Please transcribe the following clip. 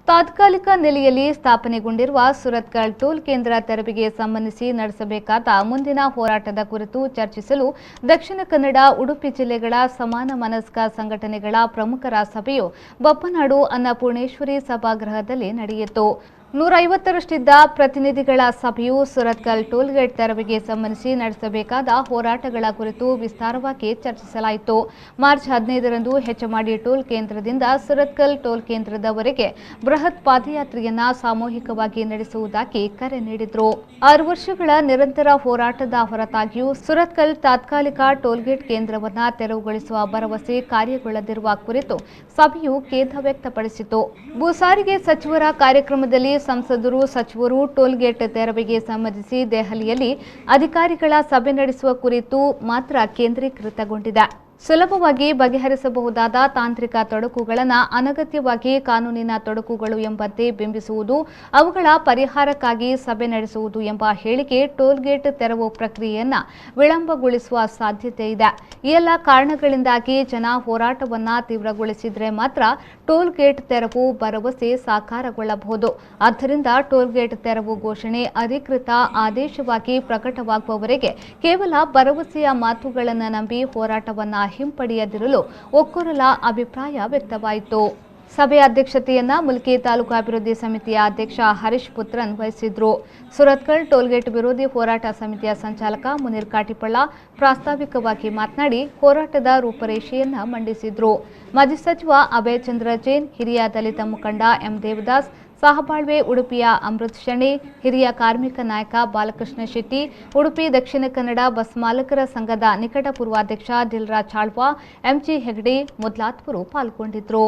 ತಾತ್ಕಾಲಿಕ ನೆಲೆಯಲ್ಲಿ ಸ್ಥಾಪನೆಗೊಂಡಿರುವ ಸುರತ್ಕಲ್ ಟೋಲ್ ಕೇಂದ್ರ ತೆರವಿಗೆ ಸಂಬಂಧಿಸಿ ನಡೆಸಬೇಕಾದ ಮುಂದಿನ ಹೋರಾಟದ ಕುರಿತು ಚರ್ಚಿಸಲು ದಕ್ಷಿಣ ಕನ್ನಡ, ಉಡುಪಿ ಜಿಲ್ಲೆಗಳ ಸಮಾನ ಮನಸ್ಕ ಸಂಘಟನೆಗಳ ಪ್ರಮುಖರ ಸಭೆಯು ಬಪ್ಪನಾಡು ಅನ್ನಪೂರ್ಣೇಶ್ವರಿ ಸಭಾಗೃಹದಲ್ಲಿ ನಡೆಯಿತು. 150ರಷ್ಟಿದ್ದ ಪ್ರತಿನಿಧಿಗಳ ಸಭೆಯು ಸುರತ್ಕಲ್ ಟೋಲ್ಗೇಟ್ ತೆರವಿಗೆ ಸಂಬಂಧಿಸಿ ನಡೆಸಬೇಕಾದ ಹೋರಾಟಗಳ ಕುರಿತು ವಿಸ್ತಾರವಾಗಿ ಚರ್ಚಿಸಲಾಯಿತು. ಮಾರ್ಚ್ 15ರಂದು ಹೆಚಮಾಡಿ ಟೋಲ್ ಕೇಂದ್ರದಿಂದ ಸುರತ್ಕಲ್ ಟೋಲ್ ಕೇಂದ್ರದವರೆಗೆ ಬೃಹತ್ ಪಾದಯಾತ್ರೆಯನ್ನ ಸಾಮೂಹಿಕವಾಗಿ ನಡೆಸುವುದಾಗಿ ಕರೆ ನೀಡಿದರು. 6 ವರ್ಷಗಳ ನಿರಂತರ ಹೋರಾಟದ ಹೊರತಾಗಿಯೂ ಸುರತ್ಕಲ್ ತಾತ್ಕಾಲಿಕ ಟೋಲ್ಗೇಟ್ ಕೇಂದ್ರವನ್ನ ತೆರವುಗೊಳಿಸುವ ಭರವಸೆ ಕಾರ್ಯಗೊಳ್ಳದಿರುವ ಕುರಿತು ಸಭೆಯು ಖೇದ ವ್ಯಕ್ತಪಡಿಸಿತು. ಭೂ ಸಾರಿಗೆ ಸಚಿವರ ಕಾರ್ಯಕ್ರಮದಲ್ಲಿ ಸಂಸದರು, ಸಚಿವರು ಟೋಲ್ಗೇಟ್ ತೆರವಿಗೆ ಸಂಬಂಧಿಸಿ ದೆಹಲಿಯಲ್ಲಿ ಅಧಿಕಾರಿಗಳ ಸಭೆ ನಡೆಸುವ ಕುರಿತು ಮಾತ್ರ ಕೇಂದ್ರೀಕೃತಗೊಂಡಿದೆ. ಸುಲಭವಾಗಿ ಬಗೆಹರಿಸಬಹುದಾದ ತಾಂತ್ರಿಕ ತೊಡಕುಗಳನ್ನು ಅನಗತ್ಯವಾಗಿ ಕಾನೂನಿನ ತೊಡಕುಗಳು ಎಂಬಂತೆ ಬಿಂಬಿಸುವುದು, ಅವುಗಳ ಪರಿಹಾರಕ್ಕಾಗಿ ಸಭೆ ನಡೆಸುವುದು ಎಂಬ ಹೇಳಿಕೆ ಟೋಲ್ಗೇಟ್ ತೆರವು ಪ್ರಕ್ರಿಯೆಯನ್ನು ವಿಳಂಬಗೊಳಿಸುವ ಸಾಧ್ಯತೆ ಇದೆ. ಈ ಎಲ್ಲ ಕಾರಣಗಳಿಂದಾಗಿ ಜನ ಹೋರಾಟವನ್ನು ತೀವ್ರಗೊಳಿಸಿದರೆ ಮಾತ್ರ ಟೋಲ್ಗೇಟ್ ತೆರವು ಭರವಸೆ ಸಾಕಾರಗೊಳ್ಳಬಹುದು. ಆದ್ದರಿಂದ ಟೋಲ್ಗೇಟ್ ತೆರವು ಘೋಷಣೆ ಅಧಿಕೃತ ಆದೇಶವಾಗಿ ಪ್ರಕಟವಾಗುವವರೆಗೆ ಕೇವಲ ಭರವಸೆಯ ಮಾತುಗಳನ್ನು ನಂಬಿ ಹೋರಾಟವನ್ನು ಹಿಂಪಡೆಯದಿರಲು ಒಕ್ಕೊರಲ ಅಭಿಪ್ರಾಯ ವ್ಯಕ್ತವಾಯಿತು. ಸಭೆಯ ಅಧ್ಯಕ್ಷತೆಯನ್ನ ಮುಲ್ಕಿ ತಾಲೂಕು ಅಭಿವೃದ್ಧಿ ಸಮಿತಿಯ ಅಧ್ಯಕ್ಷ ಹರೀಶ್ ಪುತ್ರನ್ ವಹಿಸಿದ್ರು. ಸುರತ್ಕಲ್ ಟೋಲ್ಗೇಟ್ ವಿರೋಧಿ ಹೋರಾಟ ಸಮಿತಿಯ ಸಂಚಾಲಕ ಮುನೀರ್ ಕಾಟಿಪಳ್ಳ ಪ್ರಾಸ್ತಾವಿಕವಾಗಿ ಮಾತನಾಡಿ ಹೋರಾಟದ ರೂಪರೇಷೆಯನ್ನ ಮಂಡಿಸಿದ್ರು. ಮಾಜಿ ಸಚಿವ ಅಭಯ್ ಚಂದ್ರ ಜೈನ್, ಹಿರಿಯ ದಲಿತ ಮುಖಂಡ ಎಂ ದೇವದಾಸ್, ಸಹಬಾಳ್ವೆ ಉಡುಪಿಯ ಅಮೃತ್ ಶೆಣಿ, ಹಿರಿಯ ಕಾರ್ಮಿಕ ನಾಯಕ ಬಾಲಕೃಷ್ಣ ಶೆಟ್ಟಿ, ಉಡುಪಿ ದಕ್ಷಿಣ ಕನ್ನಡ ಬಸ್ ಮಾಲಕರ ಸಂಘದ ನಿಕಟ ಪೂರ್ವಾಧ್ಯಕ್ಷ ದಿಲ್ರಾಜ್ ಚಾಳ್ವಾ, ಎಂಜಿ ಹೆಗ್ಡೆ ಮೊದಲಾದವರು ಪಾಲ್ಗೊಂಡಿದ್ದರು.